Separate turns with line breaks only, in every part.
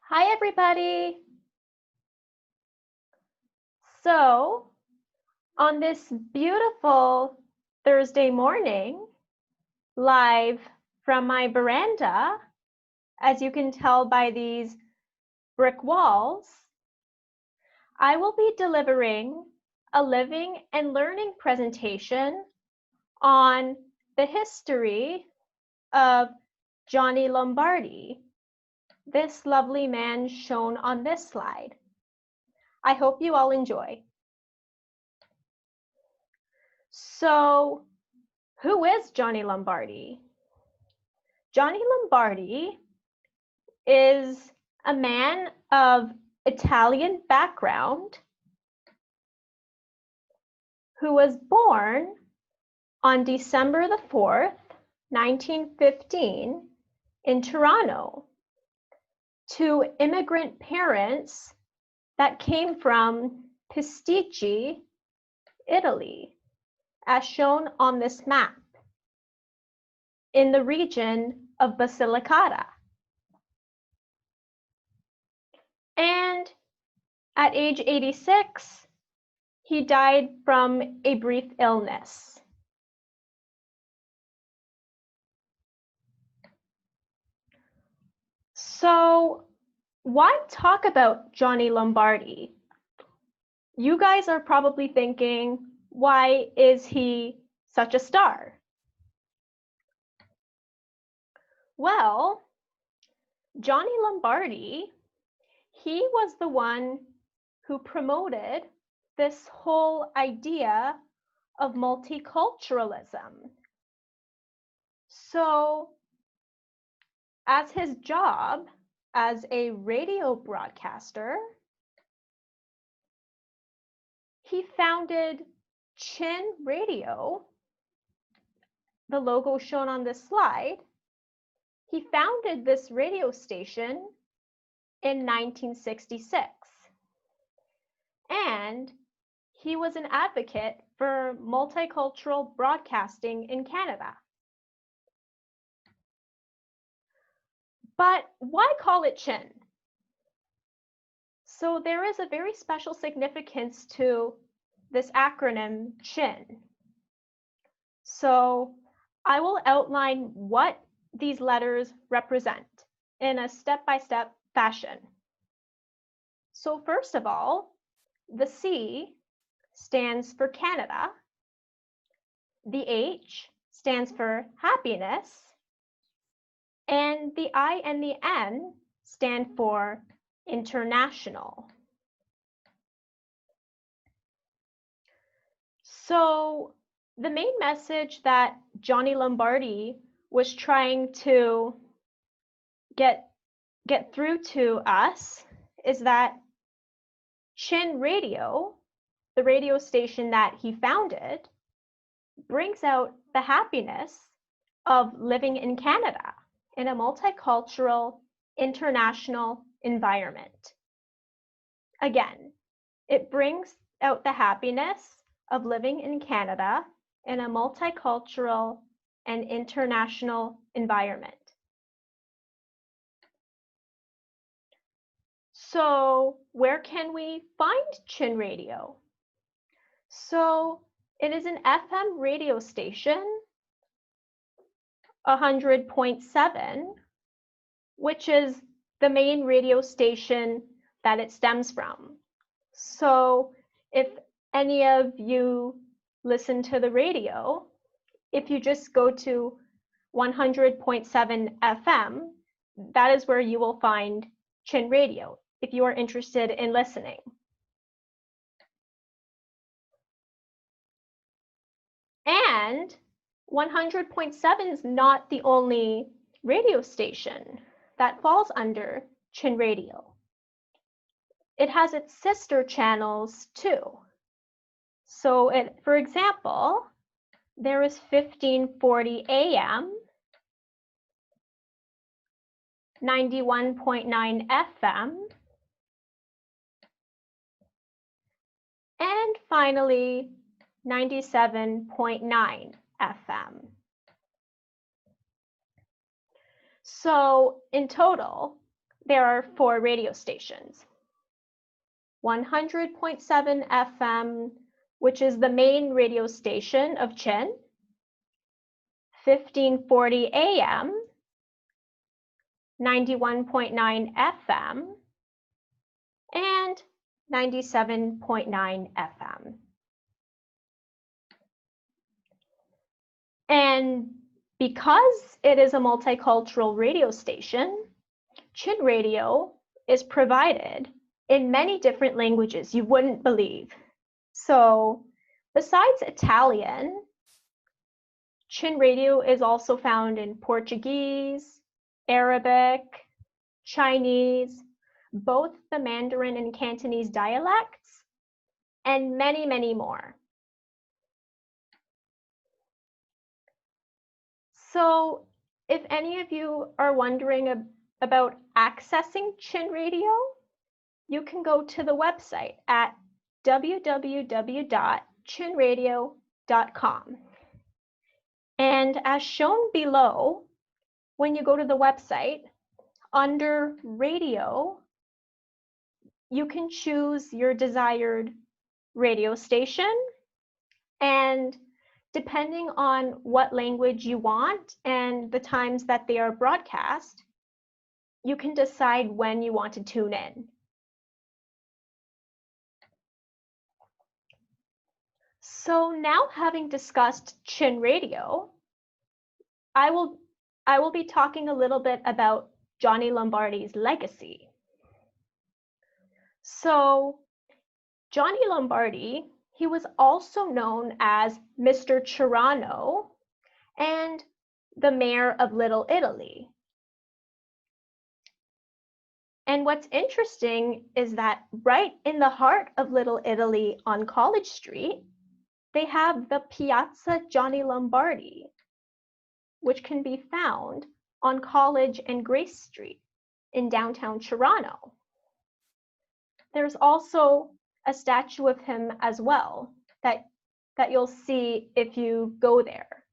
Hi, everybody. So, on this beautiful Thursday morning, live from my veranda, as you can tell by these brick walls, I will be delivering a living and learning presentation on the history of Johnny Lombardi, this lovely man shown on this slide. I hope you all enjoy. So, who is Johnny Lombardi? Johnny Lombardi is a man of Italian background who was born on December the 4th, 1915 in Toronto to immigrant parents that came from Pisticci, Italy, as shown on this map, in the region of Basilicata. And at age 86, he died from a brief illness. So, why talk about Johnny Lombardi? You guys are probably thinking, why is he such a star? Well, Johnny Lombardi, he was the one who promoted this whole idea of multiculturalism. So, as his job as a radio broadcaster, he founded Chin Radio, the logo shown on this slide. He founded this radio station in 1966. And he was an advocate for multicultural broadcasting in Canada. But why call it Chin? So there is a very special significance to this acronym Chin. So I will outline what these letters represent in a step-by-step fashion. So first of all, the C stands for Canada, the H stands for happiness, and the I and the N stand for international. So the main message that Johnny Lombardi was trying to get through to us is that Chin Radio, the radio station that he founded, brings out the happiness of living in Canada in a multicultural, international environment. Again, it brings out the happiness of living in Canada in a multicultural and international environment. So where can we find Chin Radio? So it is an FM radio station, 100.7, which is the main radio station that it stems from. So if any of you listen to the radio, if you just go to 100.7 FM, that is where you will find Chin Radio if you are interested in listening. And 100.7 is not the only radio station that falls under Chin Radio. It has its sister channels too. So for example, there is 1540 AM, 91.9 FM, and finally 97.9 FM. So in total, there are 4 radio stations. 100.7 FM, which is the main radio station of Chin, 1540 AM, 91.9 FM, and 97.9 FM. And because it is a multicultural radio station, Chin Radio is provided in many different languages you wouldn't believe. So besides Italian, Chin Radio is also found in Portuguese, Arabic, Chinese, both the Mandarin and Cantonese dialects, and many, many more. So if any of you are wondering about accessing Chin Radio, you can go to the website at www.chinradio.com. And as shown below, when you go to the website, under radio, you can choose your desired radio station, and depending on what language you want and the times that they are broadcast, you can decide when you want to tune in. So now, having discussed Chin Radio, I will be talking a little bit about Johnny Lombardi's legacy. So Johnny Lombardi, he was also known as Mr. Chirano and the mayor of Little Italy. And what's interesting is that right in the heart of Little Italy on College Street, they have the Piazza Johnny Lombardi, which can be found on College and Grace Street in downtown Toronto. There's also a statue of him as well that you'll see if you go there.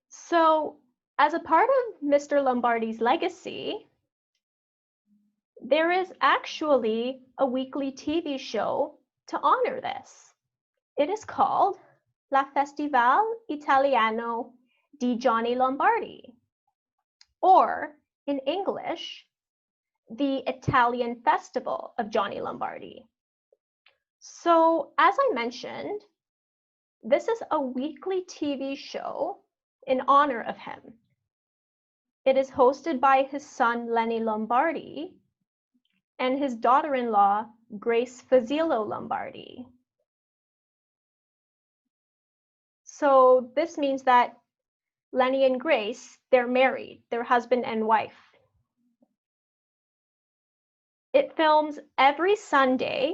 So, as a part of Mr. Lombardi's legacy, there is actually a weekly TV show to honor this. It is called La Festival Italiano di Johnny Lombardi, or in English, the Italian Festival of Johnny Lombardi. So, as I mentioned, this is a weekly TV show in honor of him. It is hosted by his son, Lenny Lombardi, and his daughter-in-law, Grace Fazilo Lombardi. So this means that Lenny and Grace, they're married, they're husband and wife. It films every Sunday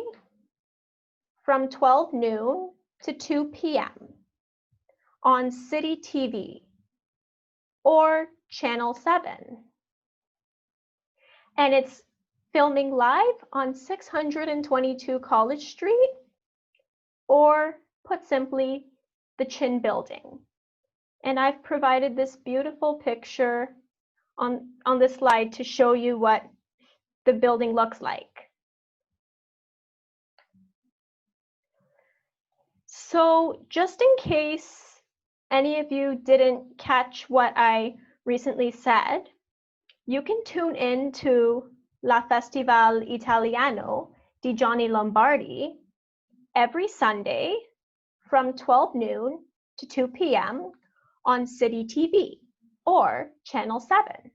from 12 noon to 2 p.m. on City TV or Channel 7. And it's filming live on 622 College Street, or put simply, the Chin Building. And I've provided this beautiful picture on this slide to show you what the building looks like. So just in case any of you didn't catch what I recently said, you can tune in to La Festival Italiano di Johnny Lombardi every Sunday from 12 noon to 2 p.m. on City TV or Channel 7.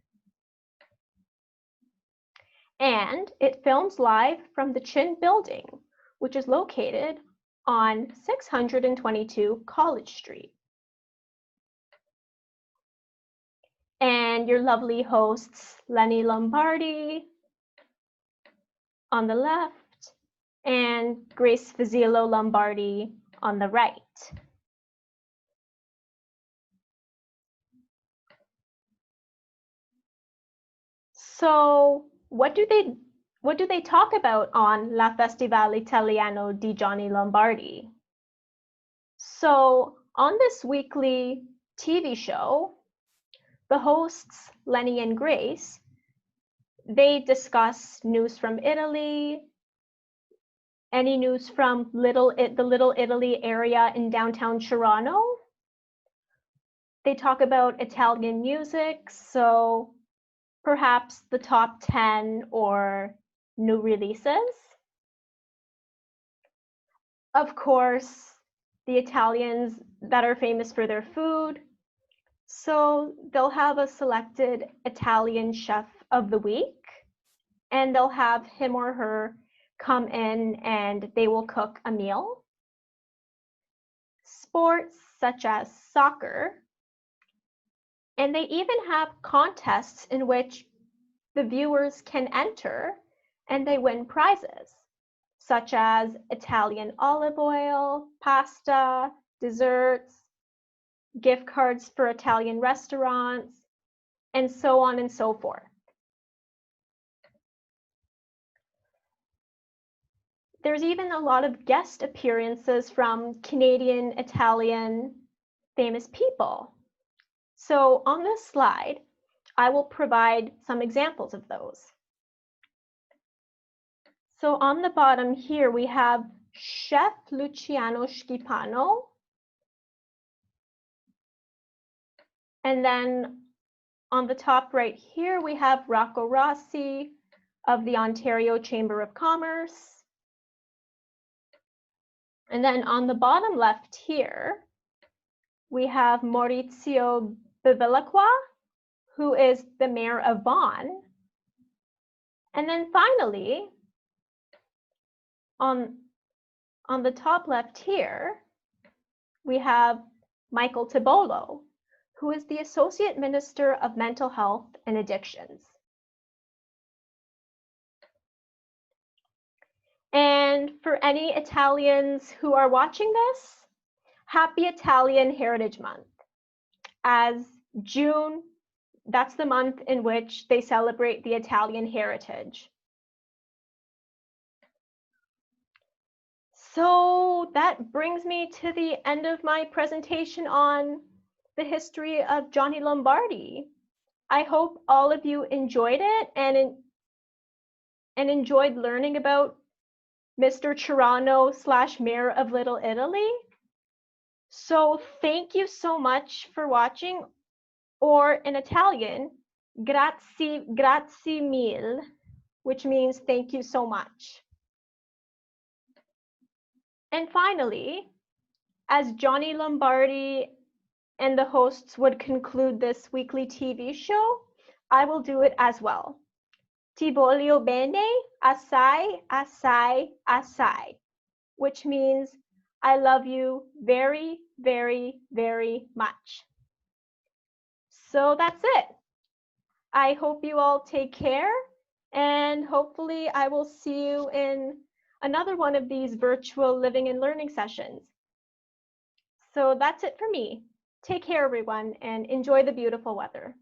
And it films live from the Chin Building, which is located on 622 College Street. And your lovely hosts, Lenny Lombardi on the left and Grace Fazilo Lombardi on the right. So what do they talk about on La Festival Italiano di Johnny Lombardi? So on this weekly TV show, the hosts, Lenny and Grace, they discuss news from Italy, any news from the Little Italy area in downtown Toronto. They talk about Italian music, so perhaps the top 10 or new releases. Of course, the Italians that are famous for their food. So they'll have a selected Italian chef of the week, and they'll have him or her come in and they will cook a meal. Sports such as soccer, and they even have contests in which the viewers can enter and they win prizes, such as Italian olive oil, pasta, desserts, gift cards for Italian restaurants, and so on and so forth. There's even a lot of guest appearances from Canadian, Italian, famous people. So on this slide, I will provide some examples of those. So on the bottom here, we have Chef Luciano Schipano. And then on the top right here, we have Rocco Rossi of the Ontario Chamber of Commerce. And then on the bottom left here, we have Maurizio Bevilacqua, who is the mayor of Vaughan. And then finally, on the top left here, we have Michael Tibolo, who is the Associate Minister of Mental Health and Addictions. And for any Italians who are watching this, happy Italian Heritage Month. As June, that's the month in which they celebrate the Italian heritage. So that brings me to the end of my presentation on the history of Johnny Lombardi. I hope all of you enjoyed it and enjoyed learning about Mr. Toronto / Mayor of Little Italy. So thank you so much for watching, or in Italian, grazie mille, which means thank you so much. And finally, as Johnny Lombardi and the hosts would conclude this weekly TV show, I will do it as well. Ti voglio bene, assai, assai, assai, which means I love you very, very, very much. So that's it. I hope you all take care, and hopefully I will see you in another one of these virtual living and learning sessions. So that's it for me. Take care, everyone, and enjoy the beautiful weather.